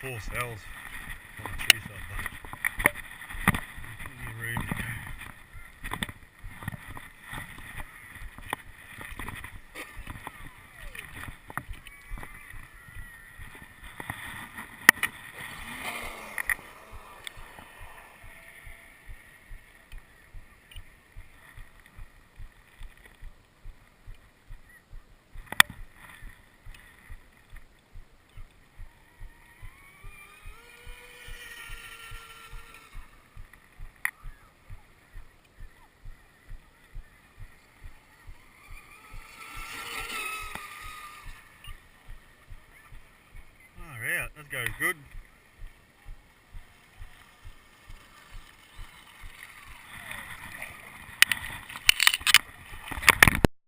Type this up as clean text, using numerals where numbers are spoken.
4 cells on the two side bunch. Plenty of room to go. That goes good.